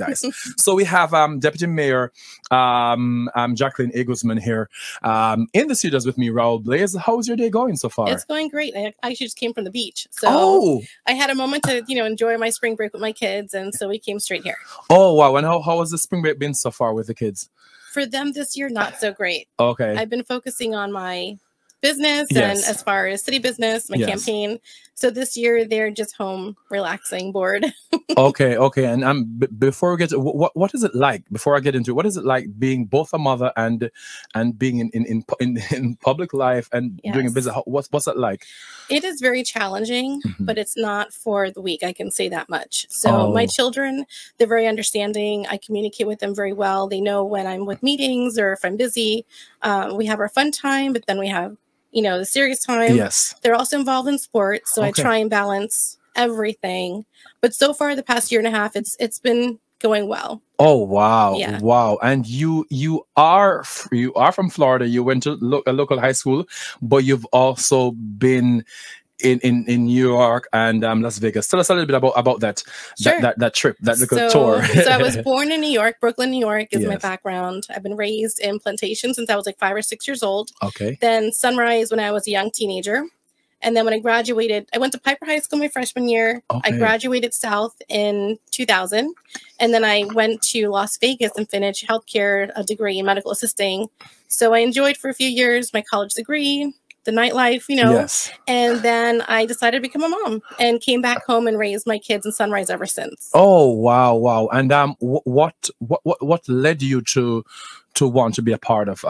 Nice. So we have Deputy Mayor Jacqueline Guzman here in the studios with me, Raúl Blaze. How's your day going so far? It's going great. I actually just came from the beach. So I had a moment to, enjoy my spring break with my kids. And so we came straight here. Oh, wow. And how has the spring break been so far with the kids? For them this year, not so great. Okay. I've been focusing on my business and as far as city business, my campaign. So this year they're just home relaxing, bored. Okay. And before we get to what is it like? Before I get into it, what is it like being both a mother and being in public life and doing a business? What's that like? It is very challenging, but it's not for the weak. I can say that much. So my children, they're very understanding. I communicate with them very well. They know when I'm with meetings or if I'm busy. We have our fun time, but then we have the serious time. Yes. They're also involved in sports. So I try and balance everything. But so far the past year and a half, it's been going well. Oh, wow. Yeah. Wow. And you are from Florida. You went to a local high school, but you've also been in New York and Las Vegas. Tell us a little bit about that, that trip, that little tour. So I was born in New York. Brooklyn, New York is my background. I've been raised in plantations since I was like 5 or 6 years old. Okay. Then Sunrise when I was a young teenager. And then when I graduated, I went to Piper High School my freshman year. I graduated South in 2000. And then I went to Las Vegas and finished healthcare, a degree in medical assisting. So I enjoyed for a few years my college degree, the nightlife, and then I decided to become a mom and came back home and raised my kids in Sunrise ever since. Oh, wow. And what led you to want to be a part of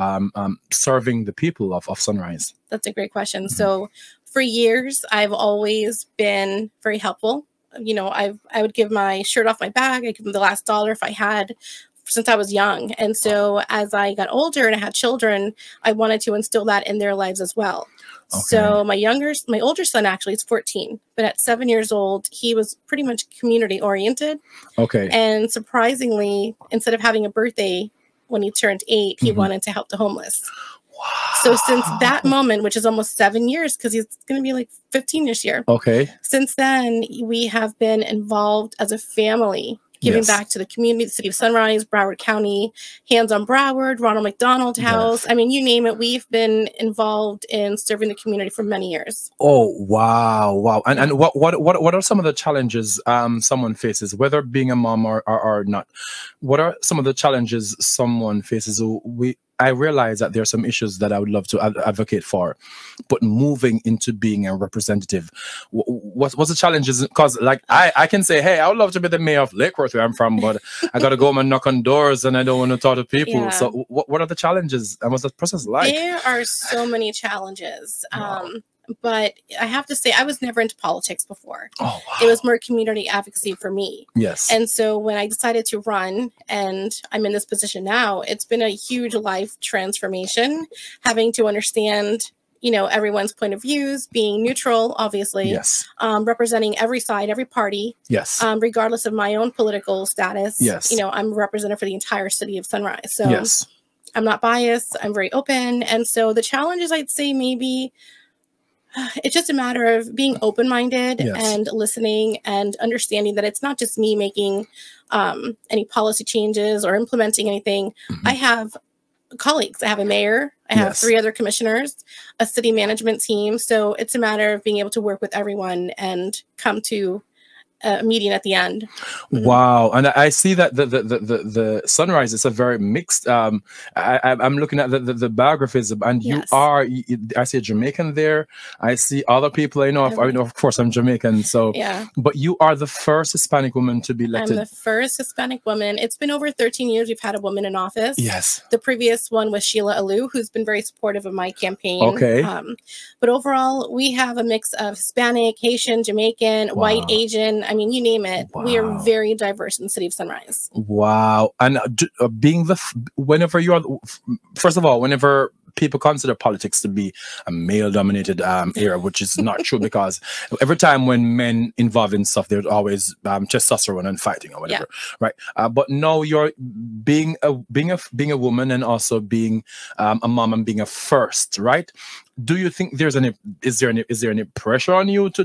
serving the people of Sunrise? That's a great question. So for years, I've always been very helpful. I would give my shirt off my back. I'd give them the last dollar if I had, since I was young. And so as I got older and I had children, I wanted to instill that in their lives as well. Okay. So my older son actually is 14, but at 7 years old, he was pretty much community oriented. Okay. And surprisingly, instead of having a birthday when he turned 8, he wanted to help the homeless. Wow. So since that moment, which is almost 7 years, because he's going to be like 15 this year. Okay. Since then, we have been involved as a family, giving back to the community, the city of Sunrise, Broward County, Hands on Broward, Ronald McDonald House. I mean, you name it. We've been involved in serving the community for many years. Oh, wow. And what are some of the challenges someone faces, whether being a mom or not? What are some of the challenges someone faces? I realize that there are some issues that I would love to advocate for, but moving into being a representative, what's the challenges? Because like I can say, hey, I would love to be the mayor of Lake Worth, where I'm from, but I got to go and knock on doors and I don't want to talk to people. Yeah. So what are the challenges and what's the process like? There are so many challenges. Wow. But I have to say, I was never into politics before. Oh, wow. It was more community advocacy for me. Yes. And so when I decided to run and I'm in this position now, it's been a huge life transformation, having to understand, everyone's point of views, being neutral, obviously. Yes. Representing every side, every party. Yes. Regardless of my own political status. Yes. I'm a representative for the entire city of Sunrise. So yes. I'm not biased. I'm very open. And so the challenges, I'd say maybe it's just a matter of being open-minded and listening and understanding that it's not just me making any policy changes or implementing anything. I have colleagues. I have a mayor. I have 3 other commissioners, a city management team. So it's a matter of being able to work with everyone and come to a meeting at the end. Wow. And I see that the Sunrise is a very mixed, I'm looking at the biographies, and you are, I see a Jamaican there. I see other people, I know, of course I'm Jamaican. So, but you are the first Hispanic woman to be elected. I'm the first Hispanic woman. It's been over 13 years we've had a woman in office. Yes. The previous one was Sheila Alou, who's been very supportive of my campaign. Okay. But overall, we have a mix of Hispanic, Haitian, Jamaican, white, Asian. I mean, you name it. Wow. We are very diverse in the city of Sunrise. Wow. And being whenever you are, first of all, whenever people consider politics to be a male-dominated era, which is not true, because every time when men involved in stuff, there's always testosterone and fighting or whatever, right? But no, you're being a woman and also being a mom and being a first, right? Do you think is there any pressure on you to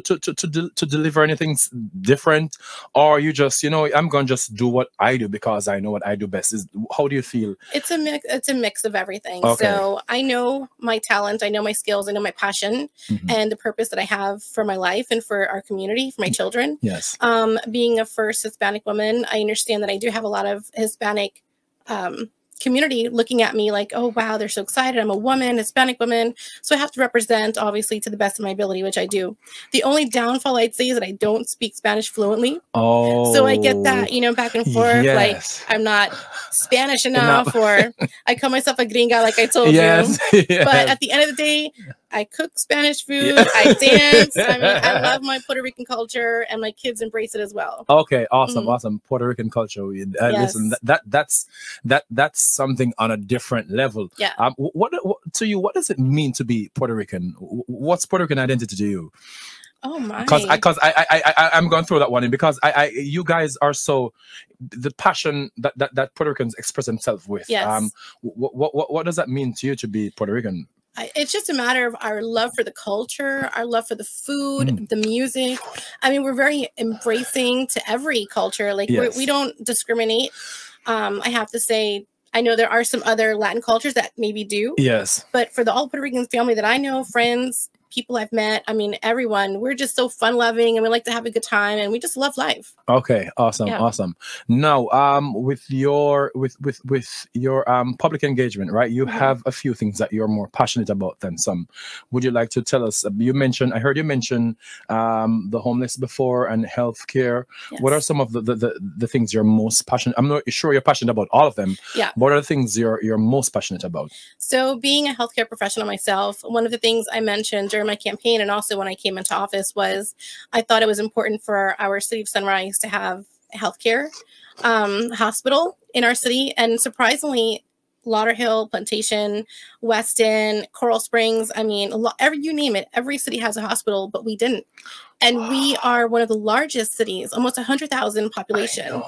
deliver anything different, or you just, you know, I'm gonna just do what I do because I know what I do best? How do you feel? It's a mix of everything. Okay. So I know my talent, I know my skills, I know my passion, and the purpose that I have for my life and for our community, for my children. Yes. Being a first Hispanic woman, I understand that I do have a lot of Hispanic community looking at me like, oh wow, they're so excited, I'm a woman, Hispanic woman, so I have to represent, obviously, to the best of my ability, which I do. The only downfall I'd say is that I don't speak Spanish fluently. So I get that, you know, back and forth, like I'm not Spanish enough, or I call myself a gringa, like I told you. But at the end of the day, I cook Spanish food, I dance. I mean, I love my Puerto Rican culture, and my kids embrace it as well. Okay, awesome, awesome. Puerto Rican culture. Listen, that's something on a different level. Yeah. What to you? What does it mean to be Puerto Rican? What's Puerto Rican identity to you? Oh my! Because I'm going to throw that one in, because you guys are so, the passion that Puerto Ricans express themselves with. Yes. What does that mean to you to be Puerto Rican? It's just a matter of our love for the culture, our love for the food, the music. I mean, we're very embracing to every culture. Like we don't discriminate. I have to say, I know there are some other Latin cultures that maybe do. Yes. But for the all Puerto Rican family that I know, friends, people I've met, I mean, everyone, we're just so fun loving, and we like to have a good time, and we just love life. Okay, awesome, awesome. Now, with your public engagement, right? You have a few things that you're more passionate about than some. Would you like to tell us? I heard you mention the homeless before, and healthcare. Yes. What are some of the things you're most passionate? I'm not sure you're passionate about all of them. Yeah. What are the things you're most passionate about? So, being a healthcare professional myself, one of the things I mentioned during my campaign, and also when I came into office, was I thought it was important for our city of Sunrise to have a healthcare hospital in our city. And surprisingly, Lauderhill, Plantation, Weston, Coral Springs, I mean, you name it, every city has a hospital, but we didn't. And we are one of the largest cities, almost 100,000 population.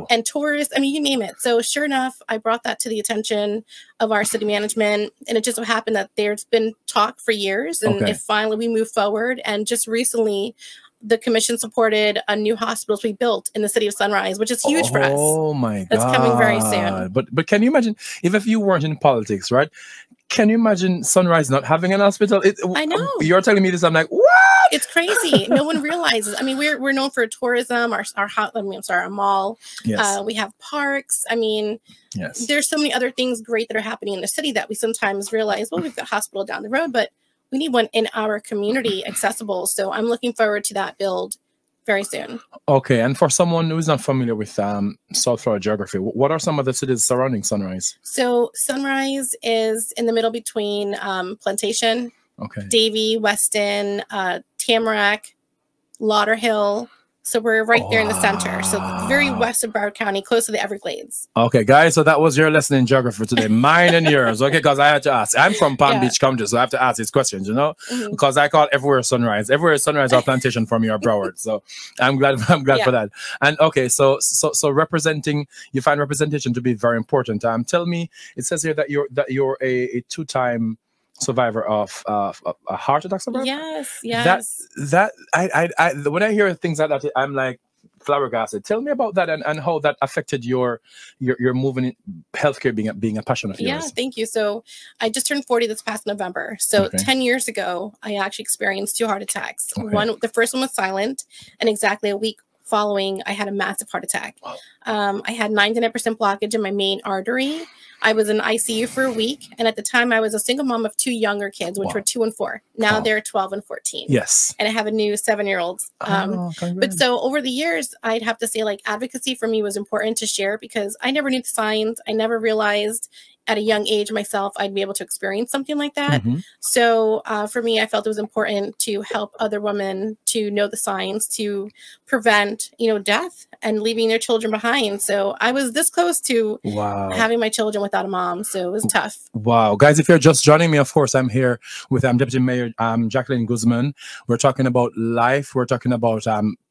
And tourists, I mean, you name it. So sure enough, I brought that to the attention of our city management. And it just so happened that there's been talk for years. And if finally we move forward, and just recently, the commission supported a new hospital to be built in the city of Sunrise, which is huge for us. Oh my God. That's coming very soon. But can you imagine if you weren't in politics, right? Can you imagine Sunrise not having an hospital? I know. You're telling me this, I'm like, what? It's crazy. No one realizes. I mean, we're known for tourism, our mall. Yes. We have parks. I mean, there's so many other things great that are happening in the city that we sometimes realize, well, we've got a hospital down the road, but we need one in our community accessible. So I'm looking forward to that build very soon. Okay. And for someone who's not familiar with South Florida geography, what are some of the cities surrounding Sunrise? So Sunrise is in the middle between Plantation, Davie, Weston, Tamarack, Lauderhill. So we're right there in the center. So very west of Broward County, close to the Everglades. Okay, guys. So that was your lesson in geography today. Mine and yours. Okay, because I had to ask. I'm from Palm Beach County, so I have to ask these questions, you know? Because I call everywhere Sunrise. Everywhere Sunrise or Plantation for me or Broward. So I'm glad for that. And okay, so representing, you find representation to be very important. Tell me, it says here that you're a two-time survivor of a heart attack survivor. Yes. That I when I hear things like that, I'm like flabbergasted. Tell me about that and how that affected your moving in healthcare being a passion of yours. Yeah, thank you. So I just turned 40 this past November. So 10 years ago, I actually experienced 2 heart attacks. The first one was silent, and exactly a week following, I had a massive heart attack. I had 99% blockage in my main artery. I was in ICU for a week. And at the time, I was a single mom of 2 younger kids, which were 2 and 4. Now they're 12 and 14. Yes. And I have a new 7-year-old. But so over the years, I'd have to say, like, advocacy for me was important to share, because I never knew the signs. I never realized at a young age myself, I'd be able to experience something like that. So for me, I felt it was important to help other women to know the signs to prevent, you know, death and leaving their children behind. So I was this close to having my children without a mom. So it was tough. Wow. Guys, if you're just joining me, of course, I'm here with Deputy Mayor Jacqueline Guzman. We're talking about life. We're talking about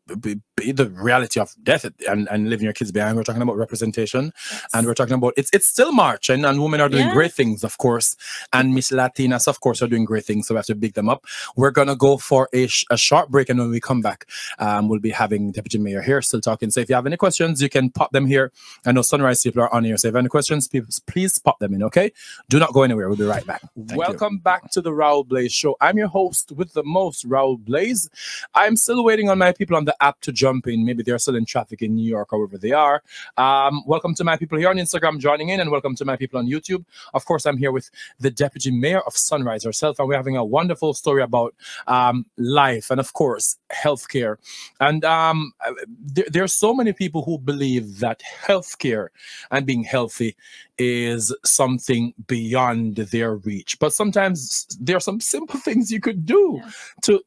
the reality of death and leaving your kids behind. We're talking about representation, and we're talking about it's still March, and women are doing great things, of course, and Miss Latinas, of course, are doing great things, so we have to big them up. We're gonna go for a short break, and when we come back, we'll be having Deputy Mayor here still talking. So if you have any questions, you can pop them here. I know Sunrise people are on here, so if you have any questions, please pop them in, okay? Do not go anywhere. We'll be right back. Welcome back to the Raúl Blaze Show. I'm your host with the most, Raúl Blaze. I'm still waiting on my people on the app to jump in. Maybe they're still in traffic in New York or wherever they are. Welcome to my people here on Instagram joining in, and welcome to my people on YouTube. Of course, I'm here with the Deputy Mayor of Sunrise herself, and we're having a wonderful story about life and, of course, healthcare. And there are so many people who believe that healthcare and being healthy is something beyond their reach. But sometimes there are some simple things you could do to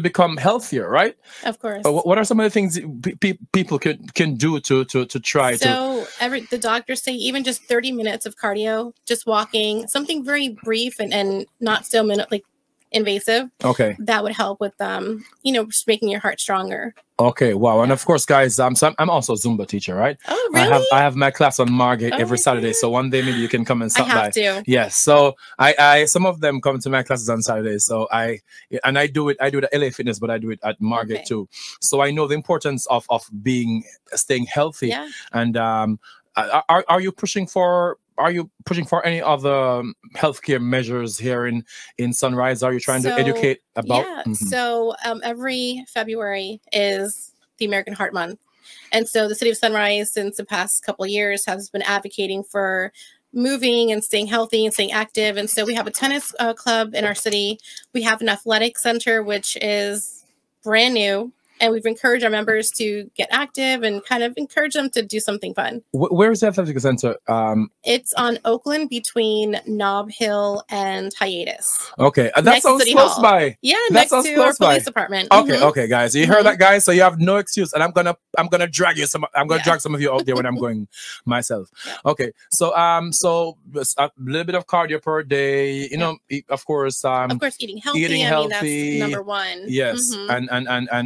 become healthier, right? Of course. What are some of the things people can do to try to? So the doctors say even just 30 minutes of cardio, just walking, something very brief and not so invasive. Okay. That would help with you know, just making your heart stronger. Okay, wow. And of course, guys, so I'm also a Zumba teacher, right? Oh, really? I have my class on Margate every Saturday. So one day maybe you can come and stop by. I have to. Yes. So I some of them come to my classes on Saturdays. So I do it at LA Fitness, but I do it at Margate too. So I know the importance of staying healthy. Yeah. And are you pushing for any other healthcare measures here in Sunrise? Are you trying to educate about? Yeah. So every February is the American Heart Month. And so the city of Sunrise, since the past couple of years, has been advocating for moving and staying healthy and staying active. And so we have a tennis club in our city. We have an athletic center, which is brand new. And we've encouraged our members to get active and kind of encourage them to do something fun. Where is the athletic center? It's on Oakland between Nob Hill and Hiatus. Okay, that sounds close by. Yeah, next to our police department. Okay, okay, guys, you heard that, guys? So you have no excuse, and I'm gonna drag you some. I'm gonna drag some of you out there when I'm going myself. Yeah. Okay, so so a little bit of cardio per day. You know, of course, eating healthy. I mean, that's number one. Yes, and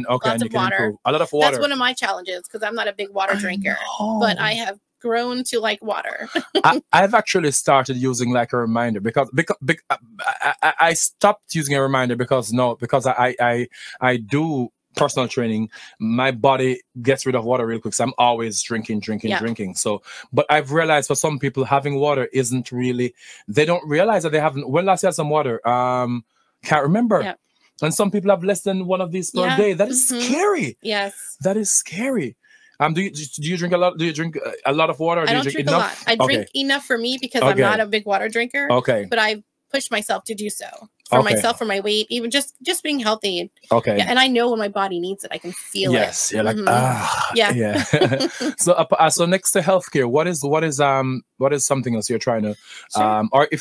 okay. Lots of water. A lot of water. That's one of my challenges because I'm not a big water drinker, but I have grown to like water. I've actually started using like a reminder because I stopped using a reminder because I do personal training. My body gets rid of water real quick, so I'm always drinking. So, but I've realized for some people having water isn't really. They don't realize that they haven't. When last you had some water? Can't remember. Yeah. And some people have less than one of these per day. That is scary. Yes. That is scary. Do you drink a lot? Do you drink a lot of water? Or I don't drink enough? A lot. I drink enough for me because I'm not a big water drinker. Okay. But I push myself to do so for myself, for my weight, even just being healthy. Okay. Yeah, and I know when my body needs it. I can feel it. Yes. You're like yeah. So next to healthcare, what is something else you're trying to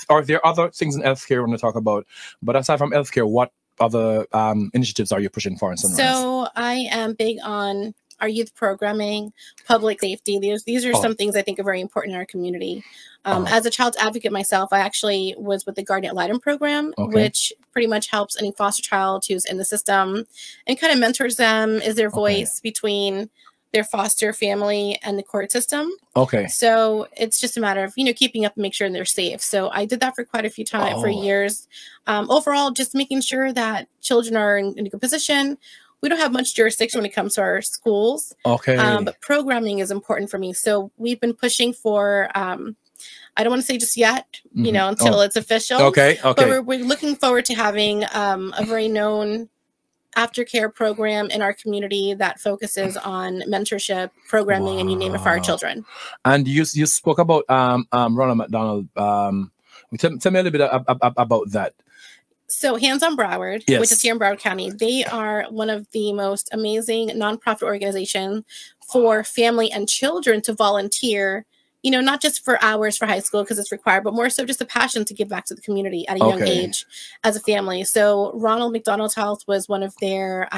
or there are other things in healthcare you want to talk about? But aside from healthcare, what other initiatives are you pushing for in Sunrise? So I am big on our youth programming, public safety. These are some things I think are very important in our community. As a child advocate myself, I actually was with the Guardian Ad Litem program, which pretty much helps any foster child who's in the system and kind of mentors them, is their voice between their foster family and the court system. Okay. So it's just a matter of, keeping up and make sure they're safe. So I did that for quite a few times, for years. Overall, just making sure that children are in a good position. We don't have much jurisdiction when it comes to our schools. Okay. But programming is important for me. So we've been pushing for, I don't want to say just yet, until it's official. Okay. Okay. But we're looking forward to having a very known aftercare program in our community that focuses on mentorship, programming, and you name it, for our children. And you spoke about Ronald McDonald. Tell me a little bit about that. So Hands on Broward, which is here in Broward County, they are one of the most amazing nonprofit organizations for family and children to volunteer you know, not just for hours for high school because it's required, but more so just a passion to give back to the community at a young age as a family. So Ronald McDonald Health was one of their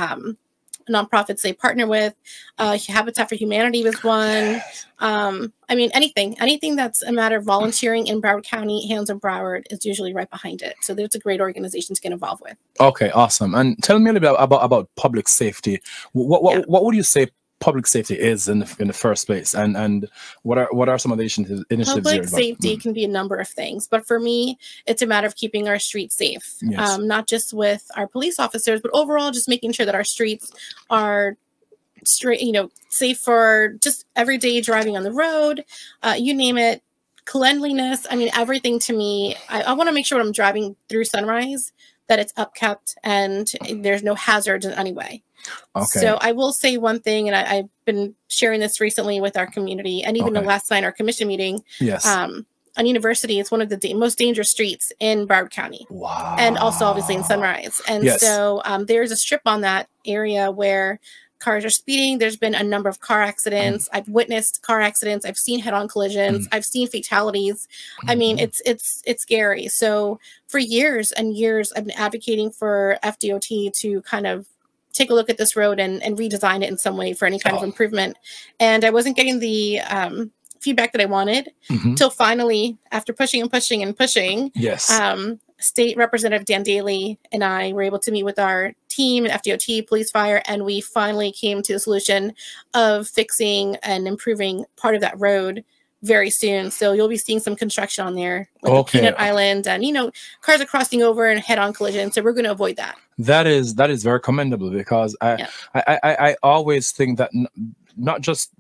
nonprofits they partner with. Habitat for Humanity was one. I mean, anything that's a matter of volunteering in Broward County, Hands of Broward is usually right behind it. So there's a great organization to get involved with. Okay, awesome. And tell me a little bit about public safety. What would you say public safety is in the first place, and what are some of the initiatives? Public safety can be a number of things, but for me, it's a matter of keeping our streets safe. Yes. Not just with our police officers, but overall, just making sure that our streets are straight, you know, safe for just everyday driving on the road. You name it. Cleanliness. I mean, everything to me. I want to make sure when I'm driving through Sunrise that it's upkept and there's no hazards in any way. Okay. So I will say one thing, and I've been sharing this recently with our community, and even last night our commission meeting. Yes. On University, it's one of the most dangerous streets in Broward County. Wow. And also obviously in Sunrise. And so there's a strip on that area where cars are speeding. There's been a number of car accidents. I've witnessed car accidents. I've seen head-on collisions. I've seen fatalities. I mean, it's scary. So for years and years, I've been advocating for FDOT to kind of take a look at this road and redesign it in some way for any kind of improvement. And I wasn't getting the feedback that I wanted till finally, after pushing and pushing and pushing, State Representative Dan Daly and I were able to meet with our team and FDOT, police, fire, and we finally came to the solution of fixing and improving part of that road very soon. So you'll be seeing some construction on there, like a Peanut Island, and you know, cars are crossing over and head-on collision. So we're going to avoid that. That is very commendable, because I always think that not just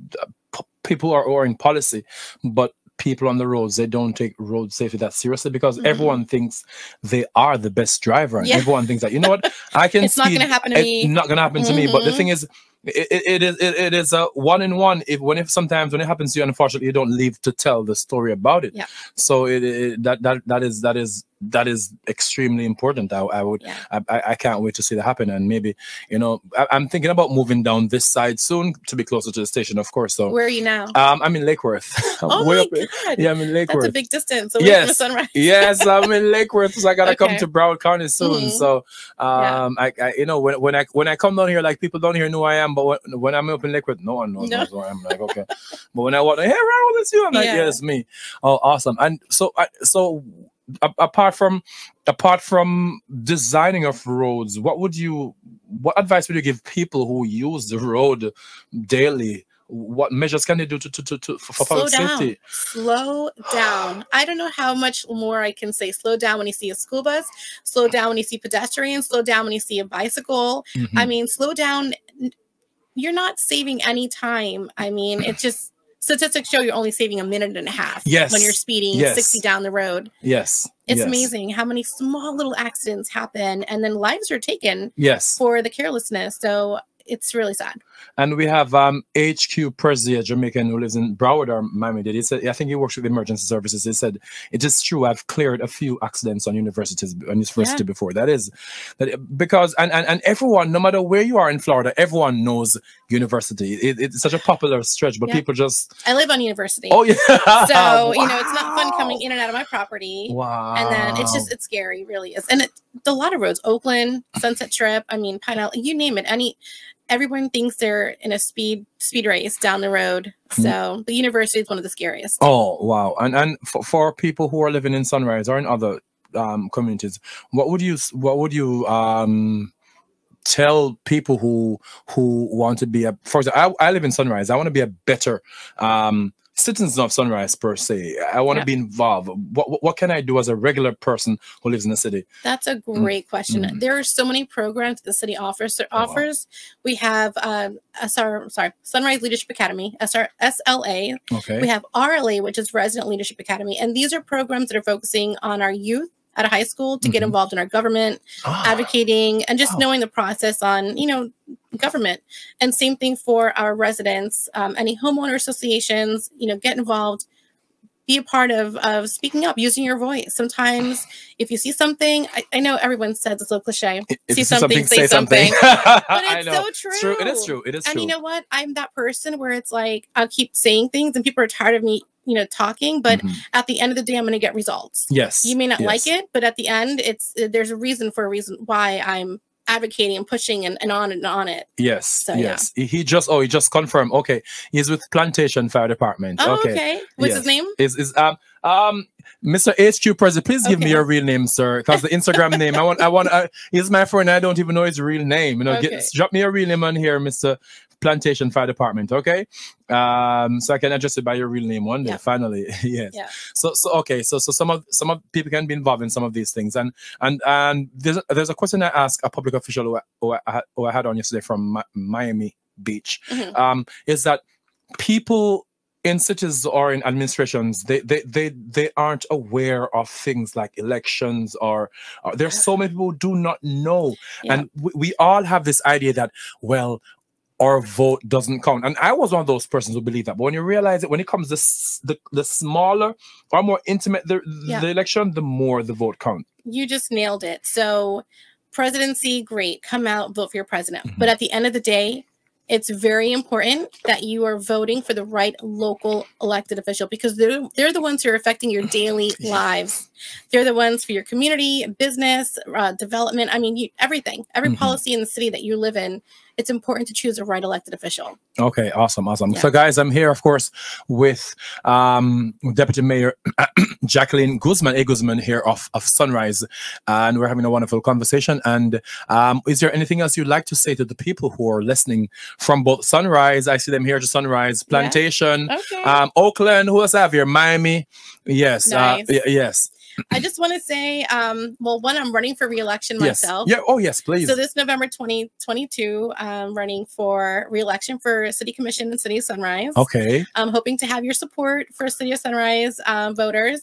people are in policy, but people on the roads, they don't take road safety that seriously, because everyone thinks they are the best driver, and everyone thinks that, you know what, I can. It's not going to happen to me. It's not going to happen to me. But the thing is, it is a one-in-one. If sometimes when it happens to you, unfortunately, you don't live to tell the story about it. Yeah. So that is extremely important. I can't wait to see that happen. And maybe, you know, I'm thinking about moving down this side soon to be closer to the station, of course. So where are you now? I'm in Lake Worth. Oh my God. Yeah, I'm in Lake Worth. That's a big distance away from the Sunrise. Yes, I'm in Lake Worth, so I gotta come to Broward County soon. So I you know, when I come down here, like, people down here know who I am, but when I'm up in Lake Worth, no one knows where I'm. Like, okay. But when I walk, hey, Raúl, it's you. I'm like, yeah, it's me. Oh, awesome. And so apart from designing of roads, what advice would you give people who use the road daily? What measures can they do for public safety? Slow down. I don't know how much more I can say. Slow down when you see a school bus. Slow down when you see pedestrians. Slow down when you see a bicycle. I mean, slow down. You're not saving any time. I mean, it's just, statistics show you're only saving 1.5 minutes when you're speeding 60 down the road. It's amazing how many small little accidents happen, and then lives are taken for the carelessness. So it's really sad. And we have HQ Prezi, a Jamaican who lives in Broward or Miami-Dade. He said, I think he works with emergency services. He said, it is true, I've cleared a few accidents on university before. Because and everyone, no matter where you are in Florida, everyone knows university. It's such a popular stretch, but people just... I live on University. Oh, yeah. So, you know, it's not fun coming in and out of my property. Wow. And then it's scary, really is. And a lot of roads, Oakland, Sunset Strip, I mean, Pine Island, you name it. Everyone thinks they're in a speed race down the road. So the university is one of the scariest. Oh, wow. And for people who are living in Sunrise or in other communities, what would you tell people who want to be for example, I live in Sunrise. I want to be a better citizens of Sunrise per se. I want to be involved. What can I do as a regular person who lives in the city? That's a great question. There are so many programs the city offers. We have Sunrise Leadership Academy, SLA. Okay. We have RLA, which is Resident Leadership Academy, and these are programs that are focusing on our youth at a high school to get involved in our government, advocating, and just knowing the process on, you know, government. And same thing for our residents, any homeowner associations, you know, get involved, be a part of speaking up, using your voice. Sometimes if you see something, I know everyone says it's a little cliche, see something, say something. But it's so true. It's true. It is true. It is true. And you know what? I'm that person where it's like, I'll keep saying things and people are tired of me talking, but at the end of the day, I'm going to get results. Yes. You may not like it, but at the end, there's a reason why I'm advocating and pushing and on it. Yes. So, yes. Yeah. He just confirmed. Okay. He's with Plantation Fire Department. Oh, okay. What's his name? Is Mr. HQ President, please give me your real name, sir. Because the Instagram name, I want he's my friend. I don't even know his real name. Drop me a real name on here, Mr. Plantation Fire Department, okay? So I can address it by your real name one day, finally. Yes. Yeah. So okay. So some of people can be involved in some of these things, and there's a question I asked a public official who I had on yesterday from Miami Beach, is that people in cities or in administrations, they aren't aware of things like elections, or there's so many people who do not know, and we all have this idea that, well, our vote doesn't count. And I was one of those persons who believe that. But when you realize it, when it comes to the smaller or more intimate the election, the more the vote counts. You just nailed it. So presidency, great. Come out, vote for your president. But at the end of the day, it's very important that you are voting for the right local elected official, because they're the ones who are affecting your daily lives. They're the ones for your community, business, development. I mean, everything, every policy in the city that you live in. It's important to choose a right elected official. Okay, awesome. Yeah. So, guys, I'm here, of course, with Deputy Mayor Jacqueline Guzman, Guzman here of Sunrise, and we're having a wonderful conversation. And is there anything else you'd like to say to the people who are listening from both Sunrise? I see them here to Sunrise, Plantation, Oakland. Who else I have here? Miami. Yes. Nice. Yes. I just want to say, well, one, I'm running for re-election myself. Yeah. Oh, yes, please. So this November 2022, I'm running for re-election for City Commission and City of Sunrise. Okay. I'm hoping to have your support for City of Sunrise voters.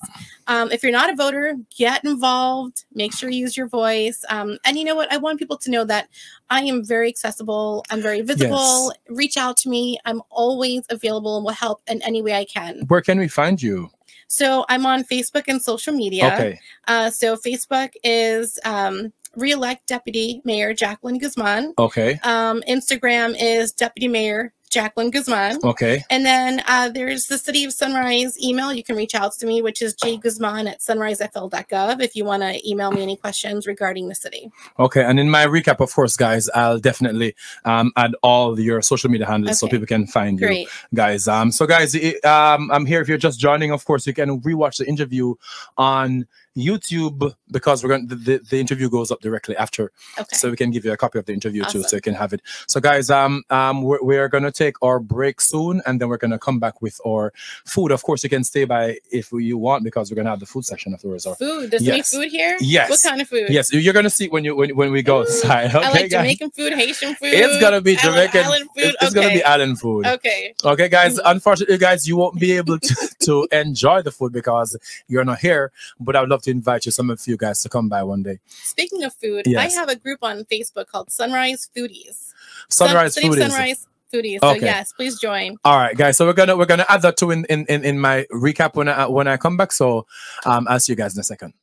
If you're not a voter, get involved. Make sure you use your voice. And you know what? I want people to know that I am very accessible. I'm very visible. Yes. Reach out to me. I'm always available and will help in any way I can. Where can we find you? So I'm on Facebook and social media. Okay. So Facebook is Re-elect Deputy Mayor Jacqueline Guzman. Okay. Instagram is Deputy Mayor Jacqueline Guzman. Okay. And then there's the City of Sunrise email. You can reach out to me, which is jguzman@sunrisefl.gov if you want to email me any questions regarding the city. Okay. And in my recap, of course, guys, I'll definitely add all your social media handles so people can find you, guys. So, guys, I'm here. If you're just joining, of course, you can rewatch the interview on YouTube, because we're going the interview goes up directly after, so we can give you a copy of the interview too, so you can have it. So, guys, we're gonna take our break soon, and then we're gonna come back with our food. Of course, you can stay by if you want, because we're gonna have the food section afterwards. Or food? There's any food here? Yes. What kind of food? Yes, you're gonna see when we go outside. Okay, I like Jamaican food, Haitian food. It's gonna be Jamaican island food. It's gonna be island food. Okay. Okay, guys. Unfortunately, guys, you won't be able to enjoy the food because you're not here. But I would love to invite some of you guys to come by one day. Speaking of food, I have a group on Facebook called Sunrise Foodies. Sunrise Foodies. Sunrise Foodies. So yes, please join. All right, guys. So we're gonna add that too in my recap when I come back. So I'll see you guys in a second.